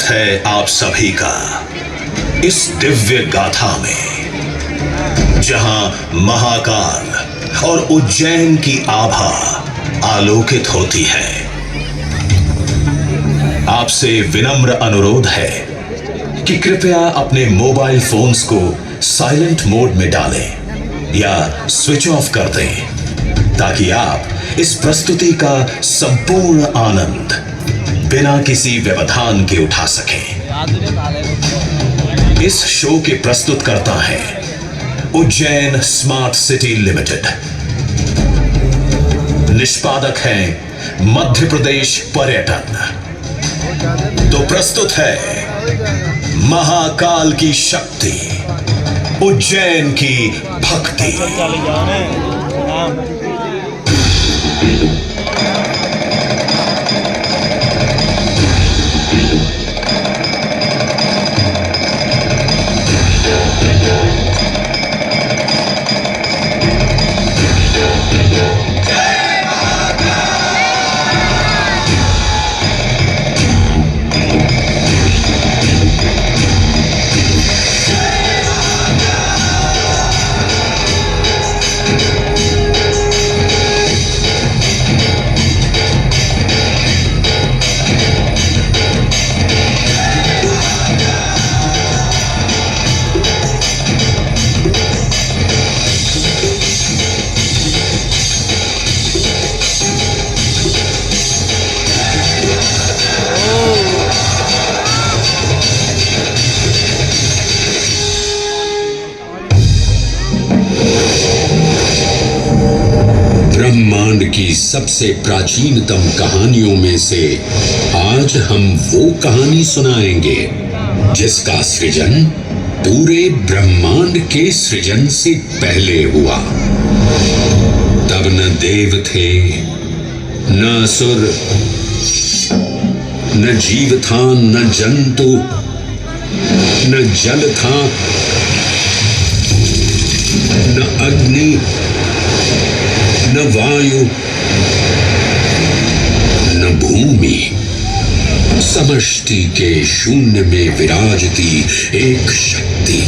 स्वागत है आप सभी का इस दिव्य गाथा में, जहां महाकाल और उज्जैन की आभा आलोकित होती है। आपसे विनम्र अनुरोध है कि कृपया अपने मोबाइल फोन्स को साइलेंट मोड में डालें या स्विच ऑफ कर दें, ताकि आप इस प्रस्तुति का संपूर्ण आनंद बिना किसी व्यवधान के उठा सकें। इस शो के प्रस्तुतकर्ता हैं उज्जैन स्मार्ट सिटी लिमिटेड। निष्पादक हैं मध्य प्रदेश पर्यटन। तो प्रस्तुत है महाकाल की शक्ति, उज्जैन की भक्ति। ब्रह्मांड की सबसे प्राचीनतम कहानियों में से आज हम वो कहानी सुनाएंगे जिसका सृजन पूरे ब्रह्मांड के सृजन से पहले हुआ। तब न देव थे, न असुर, न जीव था, न जंतु, न जल था, न अग्नि, न वायु, न भूमि। समष्टि के शून्य में विराजती एक शक्ति,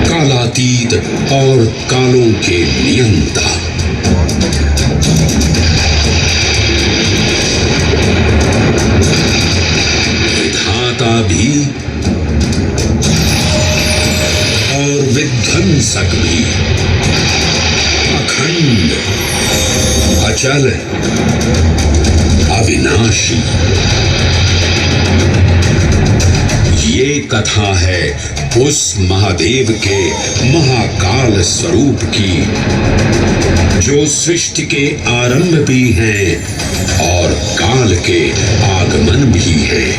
कालातीत और कालों के नियंता। विधाता भी और विध्वंसक भी, अखंड, अचल, अविनाशी। ये कथा है उस महादेव के महाकाल स्वरूप की, जो सृष्टि के आरंभ भी हैं और काल के आगमन भी हैं।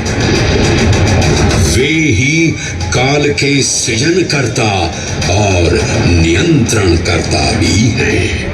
वे ही काल के सृजन करता और नियंत्रण करता भी हैं।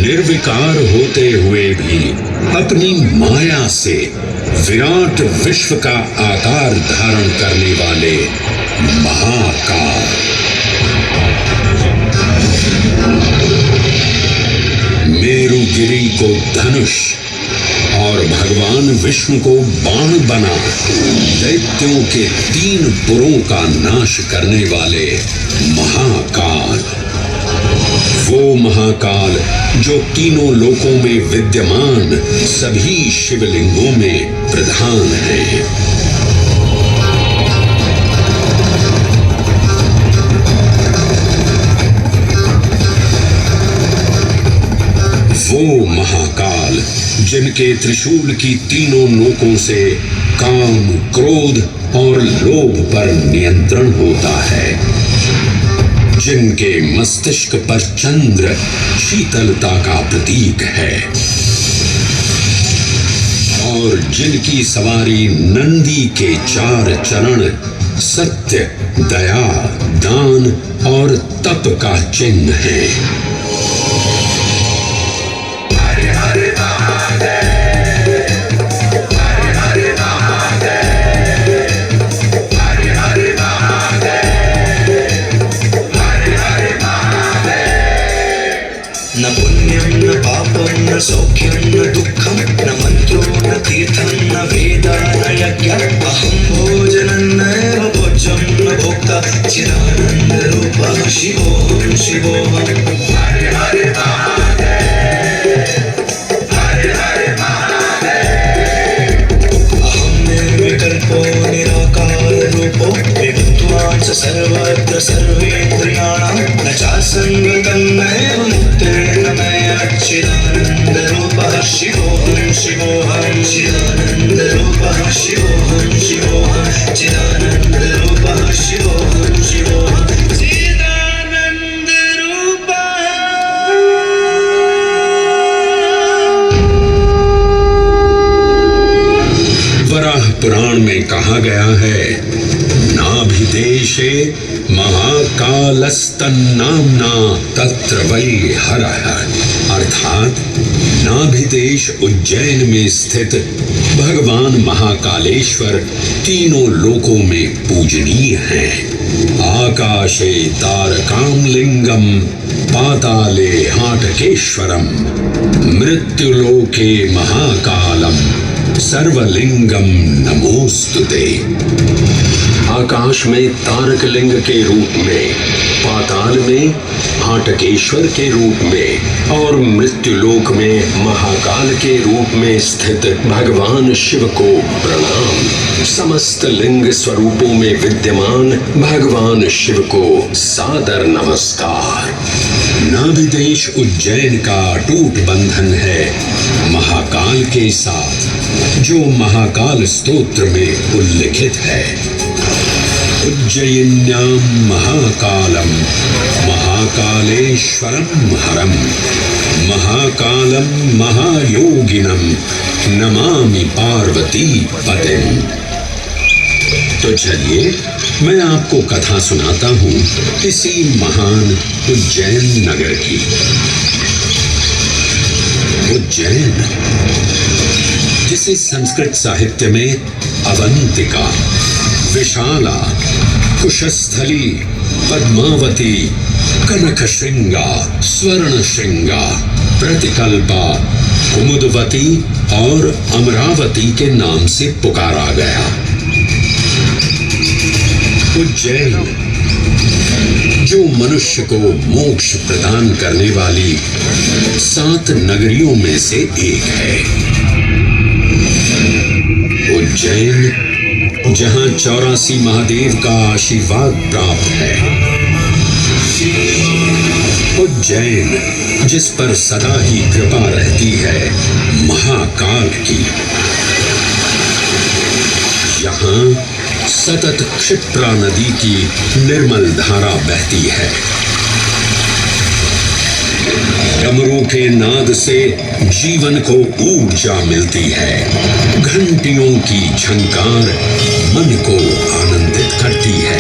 निर्विकार होते हुए भी अपनी माया से विराट विश्व का आकार धारण करने वाले महाकाल। मेरुगिरी को धनुष और भगवान विष्णु को बाण बना दैत्यों के 3 पुरों का नाश करने वाले महाकाल। वो महाकाल जो तीनों लोकों में विद्यमान सभी शिवलिंगों में प्रधान है। वो महाकाल जिनके त्रिशूल की तीनों नोकों से काम, क्रोध और लोभ पर नियंत्रण होता है, जिनके मस्तिष्क पर चंद्र शीतलता का प्रतीक है और जिनकी सवारी नंदी के 4 चरण सत्य, दया, दान और तप का चिन्ह है। न पुण्यं न पापं न सौख्यं न दुःखं न मन्त्रो न तीर्थं न वेदा न यज्ञः अहं भोजनं नैव भोज्यं न भोक्ता चिदानन्दरूपः शिवोऽहं शिवोऽहम्। हरे हरे महादेव, हरे हरे महादेव। अहं निर्विकल्पो निराकाररूपो विभुत्वान् च सर्वत्र सर्वेन्द्रियाणां न चासङ्गतं नैव मुक्तेन मया चिदानन्दरूपः शिवोऽहं शिवोऽहं चिदानन्दरूपः शिवोऽहं शिवोऽहं चिदानन्दरूपः शिवोऽहं शिवोऽहं वराह पुराण में कहा गया है, नाभिदेशे महाकालस्तन्नाम्ना तत्र वै हरः, अर्थात नाभिदेश उज्जैन में स्थित भगवान महाकालेश्वर तीनों लोकों में पूजनीय हैं। आकाशे तारकां लिंगम पाताले हाटकेश्वरम मृत्युलोके महाकालम सर्वलिंगम नमोस्तुते। आकाश में तारक लिंग के रूप में, पाताल में हाटकेश्वर के रूप में और मृत्युलोक में महाकाल के रूप में स्थित भगवान शिव को प्रणाम। समस्त लिंग स्वरूपों में विद्यमान भगवान शिव को सादर नमस्कार। नाभिदेश उज्जैन का अटूट बंधन है महाकाल के साथ, जो महाकाल स्तोत्र में उल्लिखित है। उज्जयिन्यां महाकालम महाकालेश्वरम हरम महाकालम महायोगिनम नमामि पार्वती पतिम। तो चलिए मैं आपको कथा सुनाता हूँ इसी महान उज्जैन नगर की। उज्जैन, जिसे संस्कृत साहित्य में अवंतिका, विशाला, कुशस्थली, पद्मावती, कनकशृंगा, स्वर्णशृंगा, प्रतिकल्पा, कुमुदवती और अमरावती के नाम से पुकारा गया। उज्जैन, जो मनुष्य को मोक्ष प्रदान करने वाली 7 नगरियों में से एक है। उज्जैन, जहां 84 महादेव का आशीर्वाद प्राप्त है। उज्जैन, जिस पर सदा ही कृपा रहती है महाकाल की। यहाँ सतत क्षिप्रा नदी की निर्मल धारा बहती है। डमरू के नाद से जीवन को ऊर्जा मिलती है। घंटियों की झंकार मन को आनंदित करती है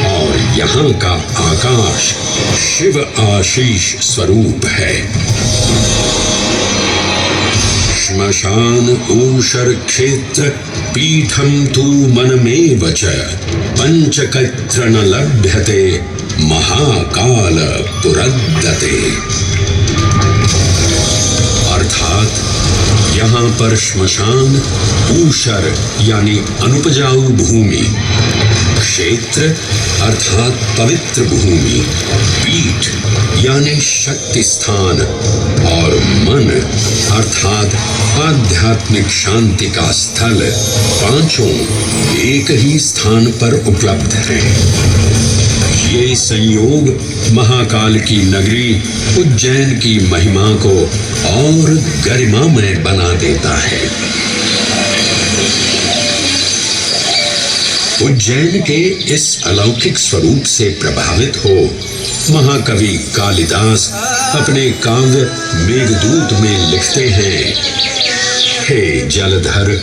और यहाँ का आकाश शिव आशीष स्वरूप है। श्मशान ऊषर क्षेत्र पीठम तु मनमेव च पंचकत्र न लभ्यते महाकाल पुरद्दते। अर्थात यहाँ पर श्मशान, ऊषर यानी अनुपजाऊ भूमि, क्षेत्र अर्थात पवित्र भूमि, पीठ यानी शक्ति स्थान और मन अर्थात आध्यात्मिक शांति का स्थल, पांचों एक ही स्थान पर उपलब्ध हैं। ये संयोग महाकाल की नगरी उज्जैन की महिमा को और गरिमामय बना देता है। उज्जैन के इस अलौकिक स्वरूप से प्रभावित हो महाकवि कालिदास अपने काव्य मेघदूत में लिखते हैं, हे जलधर,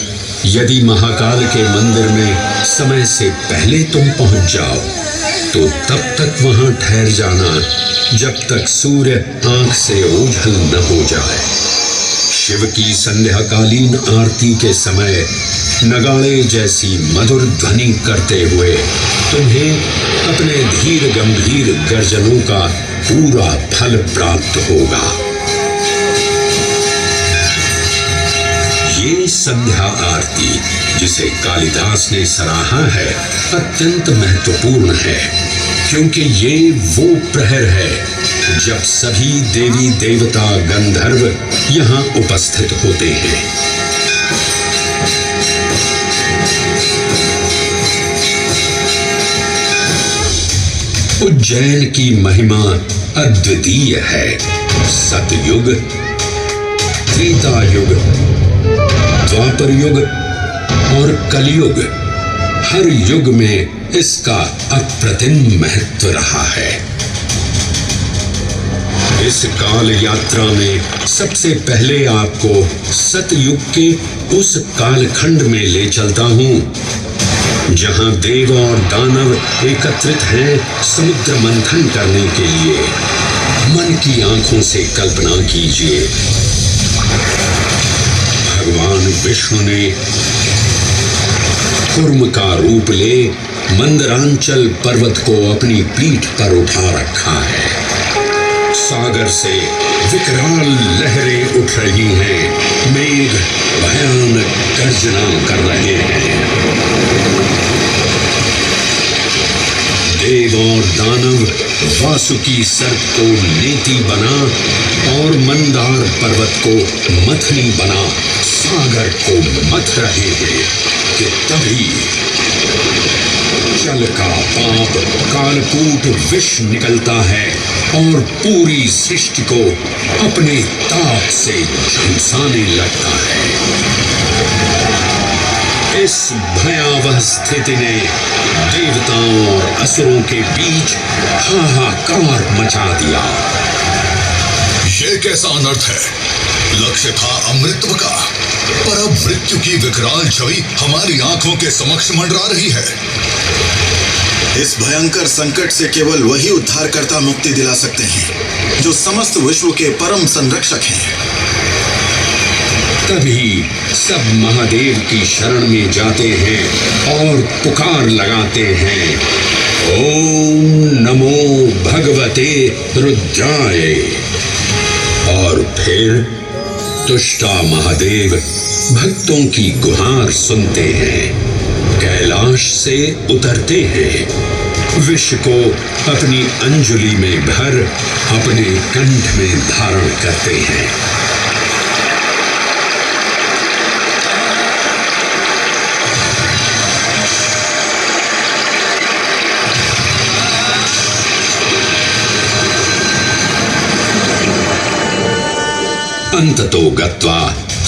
यदि महाकाल के मंदिर में समय से पहले तुम पहुंच जाओ तो तब तक वहां ठहर जाना जब तक सूर्य आंख से ओझल न हो जाए। शिव की संध्याकालीन आरती के समय नगाड़े जैसी मधुर ध्वनि करते हुए तुम्हें अपने धीर गंभीर गर्जनों का पूरा फल प्राप्त होगा। ये संध्या आरती जिसे कालिदास ने सराहा है अत्यंत महत्वपूर्ण है, क्योंकि ये वो प्रहर है जब सभी देवी देवता गंधर्व यहाँ उपस्थित होते हैं। उज्जैन की महिमा अद्वितीय है। सतयुग, त्रेता युग, द्वापर युग और कलयुग, हर युग में इसका अप्रतिम महत्व रहा है। इस काल यात्रा में सबसे पहले आपको सतयुग के उस कालखंड में ले चलता हूं जहां देव और दानव एकत्रित हैं समुद्र मंथन करने के लिए। मन की आंखों से कल्पना कीजिए, भगवान विष्णु ने कूर्म का रूप ले मंदरांचल पर्वत को अपनी पीठ पर उठा रखा है। सागर से विकराल लहरें उठ रही हैं, मेघ भयानक गर्जना कर रहे हैं। देव और दानव वासुकी सर्प को नेति बना और मंदार पर्वत को मथनी बना सागर को मथ रहे हैं कि तभी जल का पाप कालकूट विष निकलता है और पूरी सृष्टि को अपने ताप से झुलसाने लगता है। इस भयावह स्थिति ने देवताओं और असुरों के बीच हाहाकार मचा दिया। ये कैसा अनर्थ है? लक्ष्य था अमृतत्व का, पर अब मृत्यु की विकराल छवि हमारी आंखों के समक्ष मंडरा रही है। इस भयंकर संकट से केवल वही उद्धारकर्ता मुक्ति दिला सकते हैं जो समस्त विश्व के परम संरक्षक हैं। तभी सब महादेव की शरण में जाते हैं और पुकार लगाते हैं, ओम नमो भगवते रुद्राय। और फिर तुष्टा महादेव भक्तों की गुहार सुनते हैं, कैलाश से उतरते हैं, विष को अपनी अंजुलि में भर अपने कंठ में धारण करते हैं। अंततो गत्वा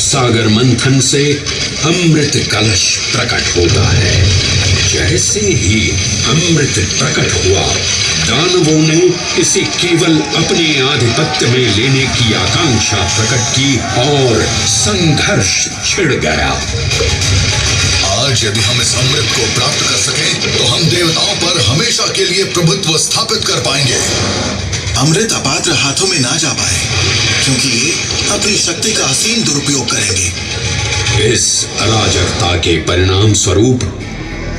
सागर मंथन से अमृत कलश प्रकट होता है। जैसे ही अमृत प्रकट हुआ, दानवों ने इसे केवल अपने आधिपत्य में लेने की आकांक्षा प्रकट की और संघर्ष छिड़ गया। आज यदि हम इस अमृत को प्राप्त कर सकें तो हम देवताओं पर हमेशा के लिए प्रभुत्व स्थापित कर पाएंगे। अमृत अपात्र हाथों में ना जा पाए, क्योंकि ये अपनी शक्ति का असीम दुरुपयोग करेंगे। इस अराजकता के परिणाम स्वरूप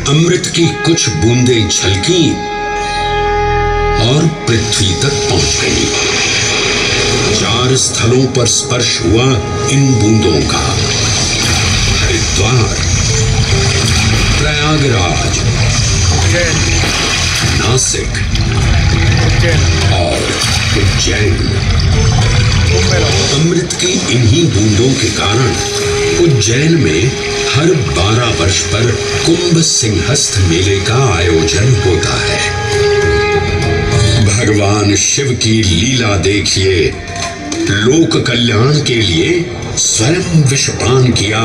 अमृत की कुछ बूंदें छलकी और पृथ्वी तक पहुंच गई। 4 स्थलों पर स्पर्श हुआ इन बूंदों का। हरिद्वार, प्रयागराज, नासिक और उज्जैन। अमृत की इन्हीं बूंदों के कारण उज्जैन में हर 12 वर्ष पर कुंभ सिंहस्थ मेले का आयोजन होता है। भगवान शिव की लीला देखिए। लोक कल्याण के लिए स्वयं विषपान किया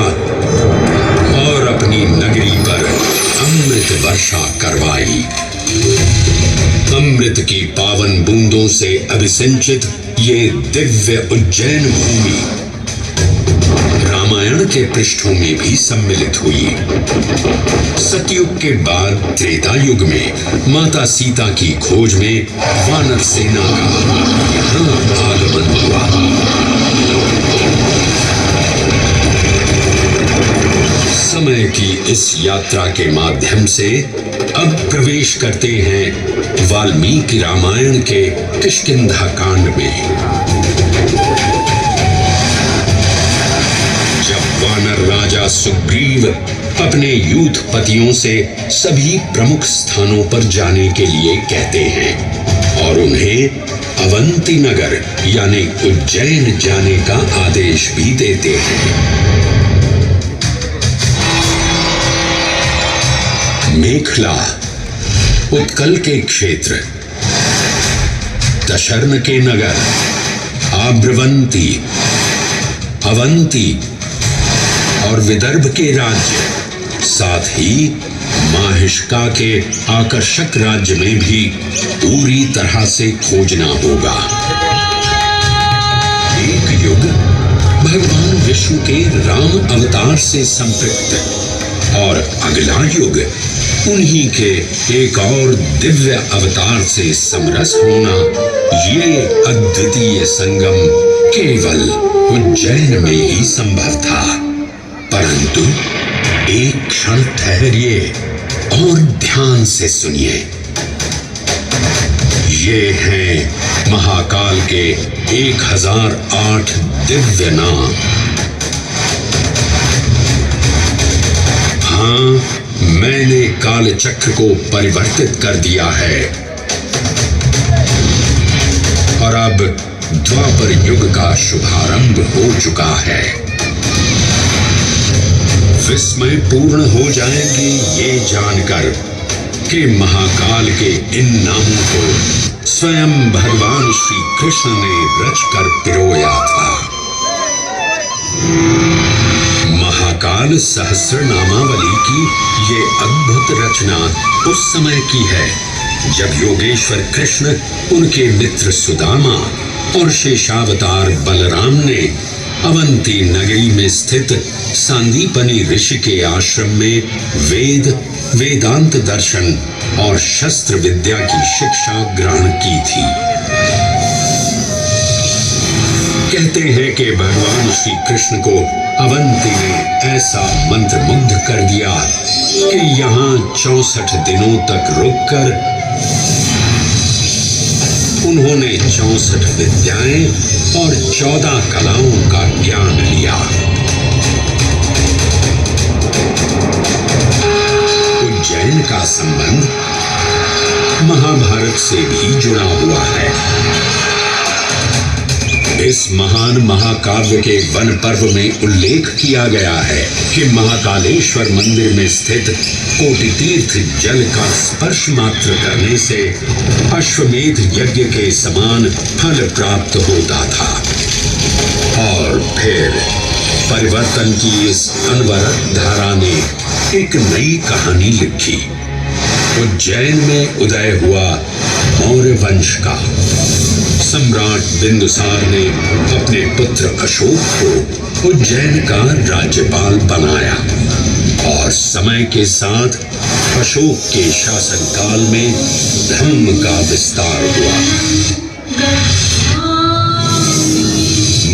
और अपनी नगरी पर अमृत वर्षा करवाई। अमृत की पावन बूंदों से अभिसिंचित ये दिव्य उज्जैन भूमि रामायण के पृष्ठों में भी सम्मिलित हुई। सतयुग के बाद त्रेता युग में माता सीता की खोज में वानर सेना का यहाँ आगमन हुआ। समय की इस यात्रा के माध्यम से अब प्रवेश करते हैं वाल्मीकि रामायण के किष्किंधा कांड में। जब वानर राजा सुग्रीव अपने यूथपतियों से सभी प्रमुख स्थानों पर जाने के लिए कहते हैं और उन्हें अवंती नगर यानी उज्जैन जाने का आदेश भी देते हैं। मेखला उत्कल के क्षेत्र, दशर्न के नगर, आब्रवंती, अवंती और विदर्भ के राज्य, साथ ही माहिष्का के आकर्षक राज्य में भी पूरी तरह से खोजना होगा। एक युग भगवान विष्णु के राम अवतार से संपृक्त और अगला युग उन्हीं के एक और दिव्य अवतार से समरस होना, ये अद्वितीय संगम केवल उज्जैन में ही संभव था। परंतु एक क्षण ठहरिए और ध्यान से सुनिए। ये हैं महाकाल के 1008 दिव्य नाम। हाँ, मैंने काल चक्र को परिवर्तित कर दिया है और अब द्वापर युग का शुभारंभ हो चुका है। विस्मय पूर्ण हो जाएंगे ये जानकर कि महाकाल के इन नामों को स्वयं भगवान श्री कृष्ण ने रचकर पिरोया था। महाकाल सहस्रनामावली की ये अद्भुत रचना उस समय की है जब योगेश्वर कृष्ण उनके मित्र सुदामा और शेषावतार बलराम ने अवंती नगरी में स्थित सांदीपनी ऋषि के आश्रम में वेदांत दर्शन और शस्त्र विद्या की शिक्षा ग्रहण की थी। कहते हैं कि भगवान श्री कृष्ण को अवंती ने ऐसा मंत्र मुग्ध कर दिया कि यहाँ 64 दिनों तक रुककर उन्होंने 64 विद्याएं और 14 कलाओं का ज्ञान लिया। उज्जैन का संबंध महाभारत से भी जुड़ा हुआ है। इस महान महाकाव्य के वन पर्व में उल्लेख किया गया है कि महाकालेश्वर मंदिर में स्थित कोटि तीर्थ जल का स्पर्श मात्र करने से अश्वमेध यज्ञ के समान फल प्राप्त होता था। और फिर परिवर्तन की इस अनवरत धारा ने एक नई कहानी लिखी। उज्जैन में उदय हुआ मौर्य वंश का। सम्राट बिंदुसार ने अपने पुत्र अशोक को उज्जैन का राज्यपाल बनाया और समय के साथ अशोक के शासनकाल में धर्म का विस्तार हुआ।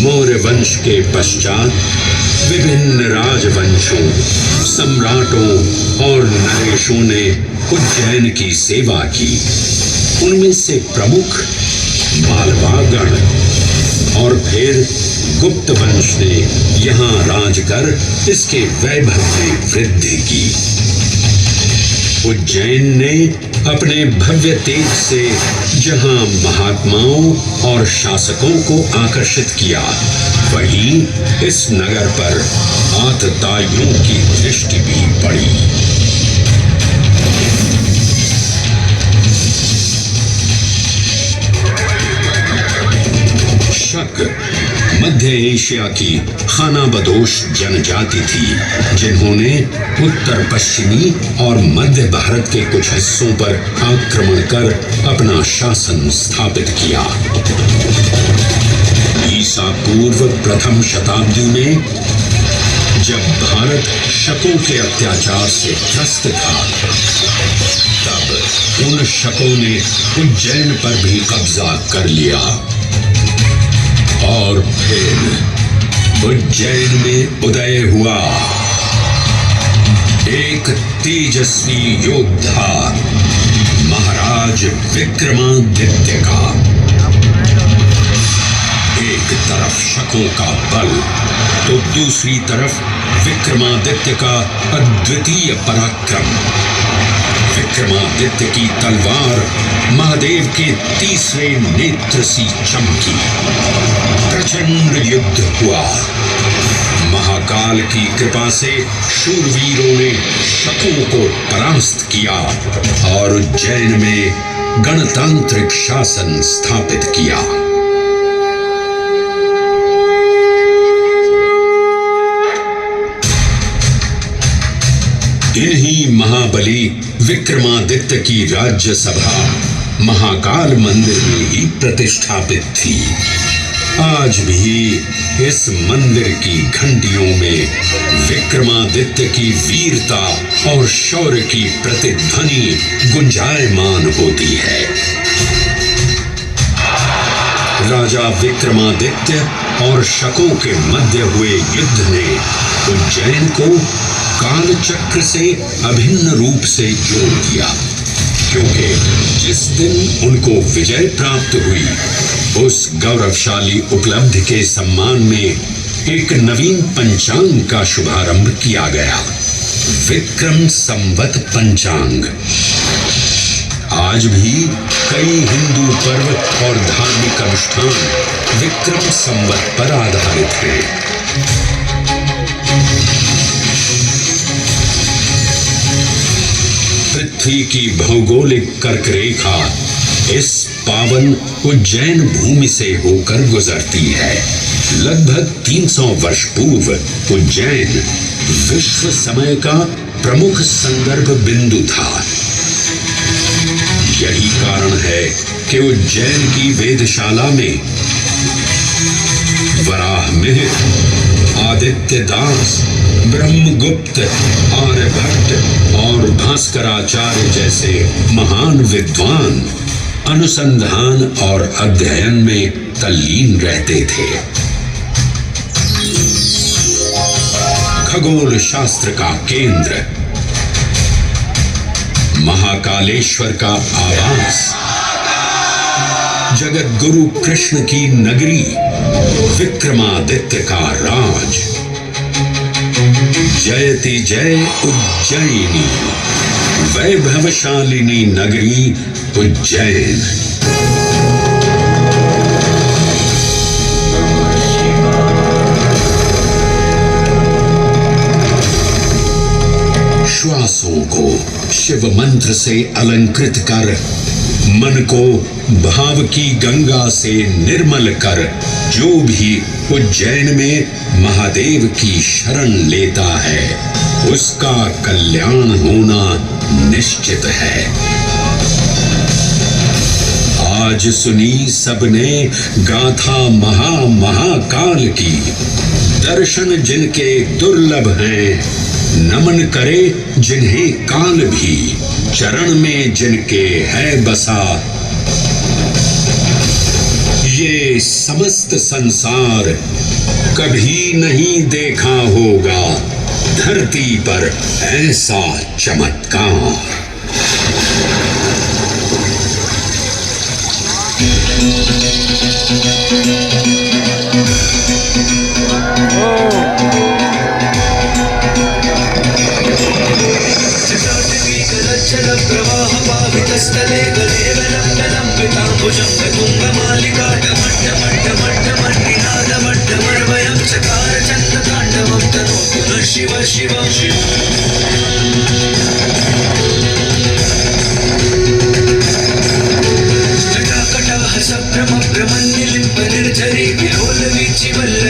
मौर्य वंश के पश्चात विभिन्न राजवंशों, सम्राटों और नरेशों ने उज्जैन की सेवा की। उनमें से प्रमुख मालवागण और फिर गुप्त वंश ने यहाँ राज कर इसके वैभव में वृद्धि की। उज्जैन ने अपने भव्य तेज से जहां महात्माओं और शासकों को आकर्षित किया, वहीं इस नगर पर आतताइयों की दृष्टि भी पड़ी। शक मध्य एशिया की खानाबदोश जनजाति थी, जिन्होंने उत्तर पश्चिमी और मध्य भारत के कुछ हिस्सों पर आक्रमण कर अपना शासन स्थापित किया। ईसा पूर्व प्रथम शताब्दी में जब भारत शकों के अत्याचार से त्रस्त था, तब उन शकों ने उज्जैन पर भी कब्जा कर लिया और फिर उज्जैन में उदय हुआ एक तेजस्वी योद्धा महाराज विक्रमादित्य का। एक तरफ शकों का बल तो दूसरी तरफ विक्रमादित्य का अद्वितीय पराक्रम। विक्रमादित्य की तलवार महादेव के तीसरे नेत्र सी चमकी। प्रचंड युद्ध हुआ। महाकाल की कृपा से शूरवीरों ने शकों को परास्त किया और उज्जैन में गणतांत्रिक शासन स्थापित किया। इन्हीं महाबली विक्रमादित्य की राज्यसभा महाकाल मंदिर में ही प्रतिष्ठापित थी। आज भी इस मंदिर की घंटियों में विक्रमादित्य की वीरता और शौर्य की प्रतिध्वनि गुंजायमान होती है। राजा विक्रमादित्य और शकों के मध्य हुए युद्ध ने उज्जैन को काल चक्र से अभिन्न रूप से जोड़ दिया, क्योंकि जिस दिन उनको विजय प्राप्त हुई, उस गौरवशाली उपलब्धि के सम्मान में एक नवीन पंचांग का शुभारंभ किया गया, विक्रम संवत पंचांग। आज भी कई हिंदू पर्व और धार्मिक अनुष्ठान विक्रम संवत पर आधारित हैं। पृथ्वी की भौगोलिक कर्क रेखा इस पावन उज्जैन भूमि से होकर गुजरती है। लगभग 300 वर्ष पूर्व उज्जैन विश्व समय का प्रमुख संदर्भ बिंदु था। यही कारण है कि उज्जैन की वेदशाला में वराहमिहिर, आदित्य दास, ब्रह्मगुप्त, आर्यभट्ट और भास्कराचार्य जैसे महान विद्वान अनुसंधान और अध्ययन में तल्लीन रहते थे। खगोल शास्त्र का केंद्र, महाकालेश्वर का आवास, जगत गुरु कृष्ण की नगरी, विक्रमादित्य का राज। जयति जय उज्जैनी, वैभवशालिनी नगरी उज्जैन। श्वासों को शिव मंत्र से अलंकृत कर, मन को भाव की गंगा से निर्मल कर, जो भी उज्जैन में महादेव की शरण लेता है, उसका कल्याण होना निश्चित है। आज सुनी सबने गाथा महाकाल की, दर्शन जिनके दुर्लभ हैं, नमन करे जिन्हें काल भी, चरण में जिनके है बसा। ये समस्त संसार कभी नहीं देखा होगा धरती पर ऐसा चमत्कार। प्रवाह पावितस्थले गलेवलम्बिताम्बुजं तुङ्गमालिका डमड्डमड्डमड्डमड्डमड्डिनादमड्डमर्वयं चकार चन्द्रताण्डवं तनोतु नः शिव शिव जटाकटाः सम्भ्रमभ्रमन्निलिम्ब निर्झरी विलोलवीचिवल्ल